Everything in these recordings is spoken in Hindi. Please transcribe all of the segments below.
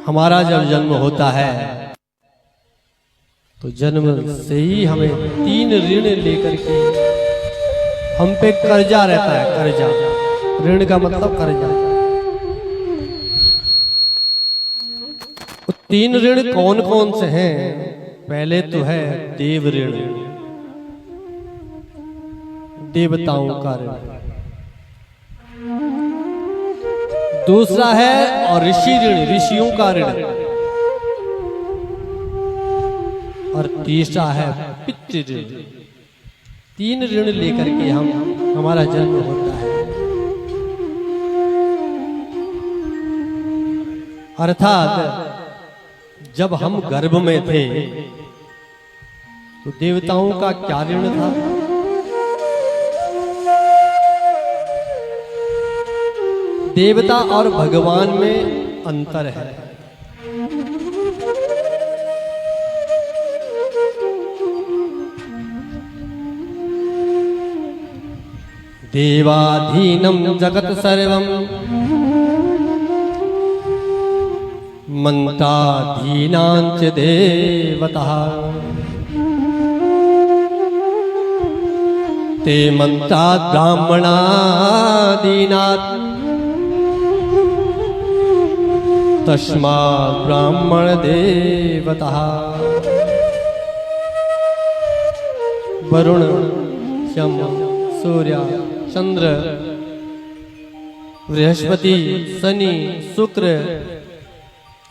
हमारा जब जन्म होता है तो जन्म से ही हमें 3 ऋण लेकर के हम पे कर्जा रहता है। कर्जा, ऋण का मतलब कर्जा। तो 3 ऋण कौन कौन से हैं? पहले तो है देव ऋण, देवताओं का ऋण। दूसरा है और ऋषि ऋण, ऋषियों का ऋण। और तीसरा है पितृ ऋण। 3 ऋण लेकर के हमारा जन्म होता है। अर्थात जब हम गर्भ में थे तो देवताओं का क्या ऋण था? देवता और भगवान में अंतर है। देवाधीनं जगत सर्वं मन्त्राधीनांच देवतः ते मन्त्रात् ब्राह्मणादीनात् तस्मात् ब्राह्मण देवतः। वरुण, यम, सूर्य, चंद्र, बृहस्पति, शनि, शुक्र,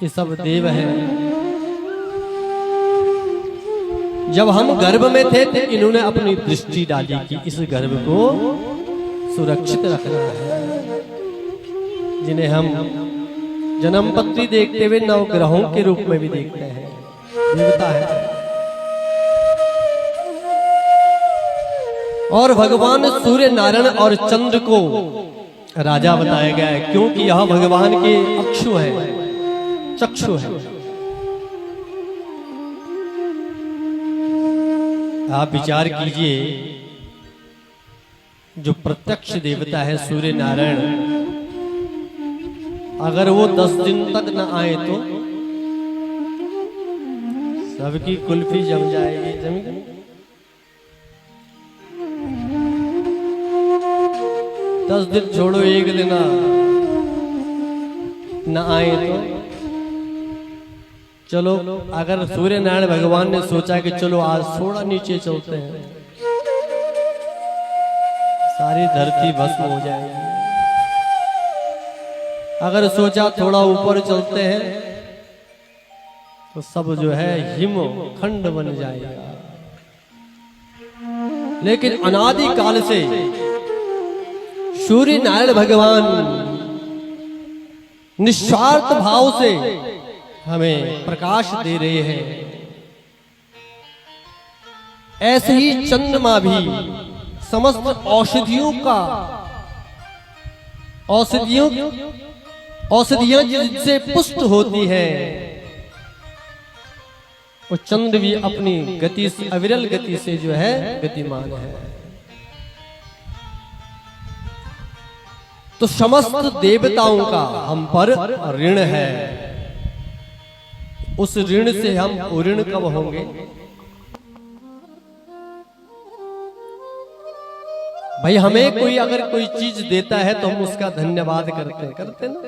ये सब देव हैं। जब हम गर्भ में थे तो इन्होंने अपनी दृष्टि डाली कि इस गर्भ को सुरक्षित रखना है, जिन्हें हम जन्म पत्री देखते हुए नवग्रहों के रूप में भी देखते हैं, देवता है। और भगवान सूर्य, नारायण और चंद्र को राजा बताया गया है, क्योंकि यह भगवान के अक्षु है, चक्षु है। आप विचार कीजिए, जो प्रत्यक्ष देवता है सूर्य नारायण, अगर वो 10 दिन तक न आए तो सबकी कुल्फी जम जाएगी। जमी 10 दिन छोड़ो, 1 दिन न आए तो चलो, अगर सूर्य नारायण भगवान ने सोचा कि चलो आज थोड़ा नीचे चलते हैं, सारी धरती भस्म हो जाएगी। अगर सोचा थोड़ा ऊपर चलते हैं तो सब जो है हिम खंड बन जाएगा। लेकिन अनादि काल से सूर्य नारायण भगवान निस्वार्थ भाव से हमें प्रकाश दे रहे हैं। ऐसे ही चंद्रमा भी समस्त औषधियां जिससे पुष्ट होती है, वो चंद्र भी अपनी गति से, अविरल गति से जो है गतिमान है। तो समस्त देवताओं का हम पर ऋण है। उस ऋण से हम ऋण कब होंगे? भाई, हमें कोई अगर कोई चीज देता है तो हम उसका धन्यवाद करते ना।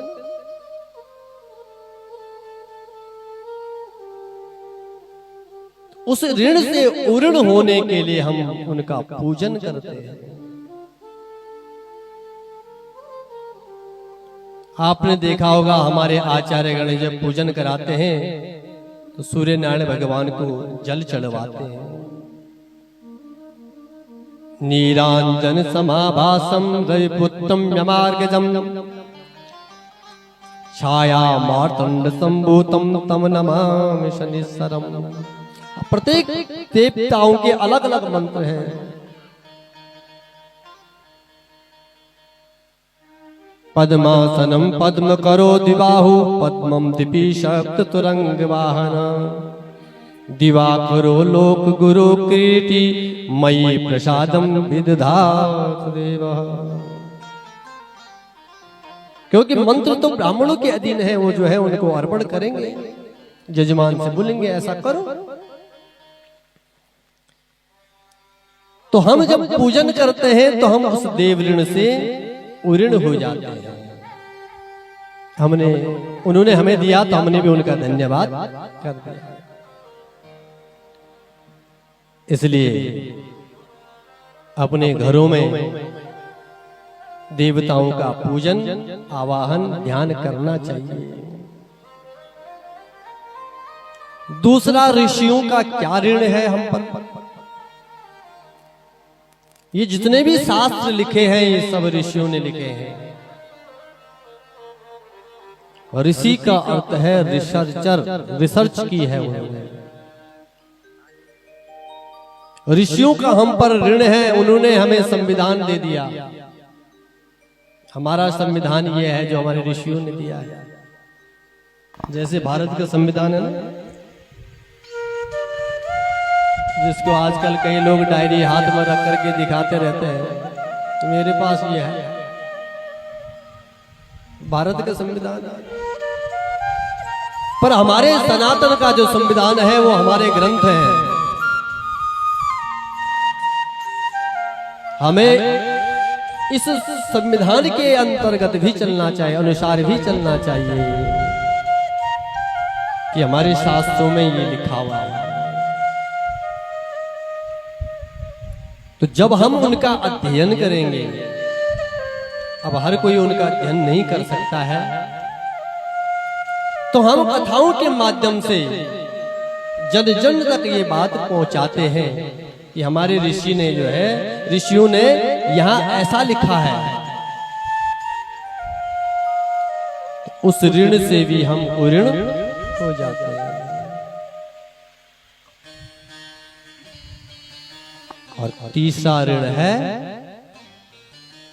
उस ऋण से ऋण होने के लिए हम उनका पूजन करते हैं। आपने देखा होगा, हमारे आचार्य गण जब पूजन कराते हैं तो सूर्य नारायण भगवान को जल चढ़वाते हैं। नीरांजन समाभासम रविपुत्रम यमार्गजम छाया मार्तंड संभूतम तम नमामि शनिश्चरम। प्रत्येक देवताओं के अलग अलग मंत्र हैं। पद्मासनम पद्म करो दिबाहु पद्मम दिपीशक्त तुरंग वाहन दिवाकरो लोक गुरु कीर्ति मयि प्रसादम विदधात देव। क्योंकि मंत्र तो ब्राह्मणों के अधीन है, वो जो है उनको अर्पण करेंगे, जजमान से बोलेंगे ऐसा करो। तो हम जब पूजन करते हैं तो हम उस देव ऋण से ऋण हो जाते हैं। उन्होंने हमें दिया तो हमने भी उनका धन्यवाद कर दिया। इसलिए अपने घरों में देवताओं का पूजन, आवाहन, ध्यान करना चाहिए। दूसरा, ऋषियों का क्या ऋण है हम पर? ये जितने भी शास्त्र लिखे हैं ये सब ऋषियों ने लिखे हैं। ऋषि का अर्थ है रिसर्चर, रिसर्च की है उन्होंने। ऋषियों का हम पर ऋण है, उन्होंने हमें संविधान दे दिया। हमारा संविधान ये है जो हमारे ऋषियों ने दिया है। जैसे भारत का संविधान है ना, जिसको आजकल कई लोग डायरी हाथ में रख करके दिखाते रहते हैं, तो मेरे पास ये है भारत का संविधान। पर हमारे सनातन का जो संविधान है वो हमारे ग्रंथ हैं। हमें इस संविधान के अंतर्गत भी चलना चाहिए, अनुसार भी चलना चाहिए कि हमारे शास्त्रों में ये लिखा हुआ है। तो जब हम उनका अध्ययन करेंगे, अब हर कोई उनका अध्ययन नहीं कर सकता है, तो हम कथाओं के माध्यम से जन जन तक ये बात पहुंचाते हैं कि हमारे ऋषि ने जो है, ऋषियों ने यहां ऐसा लिखा है। तो उस ऋण से भी हम ऋण हो जाते हैं। और तीसरा ऋण है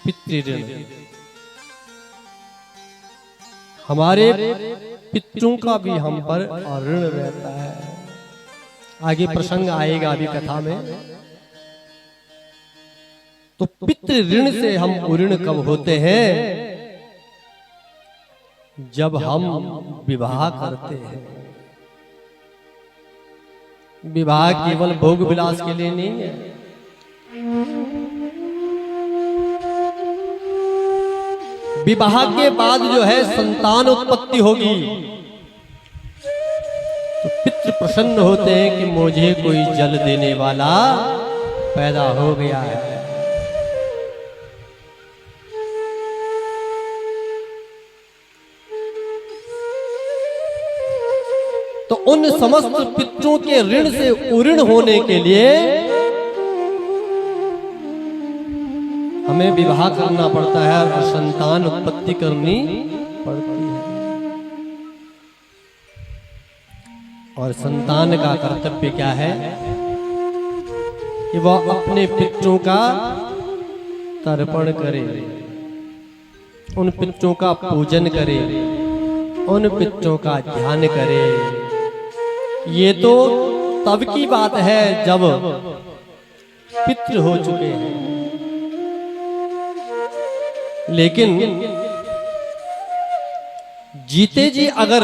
पितृऋण। हमारे पितरों का भी हम पर ऋण रहता है। आगे प्रसंग आएगा अभी कथा में। तो पितृ ऋण से हम ऋण कब होते हैं? जब हम विवाह करते हैं। विवाह केवल भोग विलास के लिए नहीं है। विवाह के बाद जो है संतान उत्पत्ति होगी, तो पितृ प्रसन्न होते हैं कि मुझे कोई जल देने वाला पैदा हो गया है। तो उन समस्त पितरों के ऋण से उऋण होने के लिए हमें विवाह करना पड़ता है और संतान उत्पत्ति करनी पड़ती है। और संतान का कर्तव्य क्या है कि वह अपने पितरों का तर्पण करे, उन पितरों का पूजन करे, उन पितरों का ध्यान करे। ये तो तब की बात है जब पितृ हो चुके हैं। लेकिन जीते जी अगर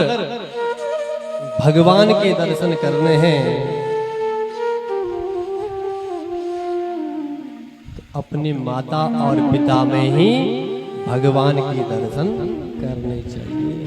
भगवान के दर्शन करने हैं तो अपनी माता और पिता में ही भगवान के दर्शन करने चाहिए।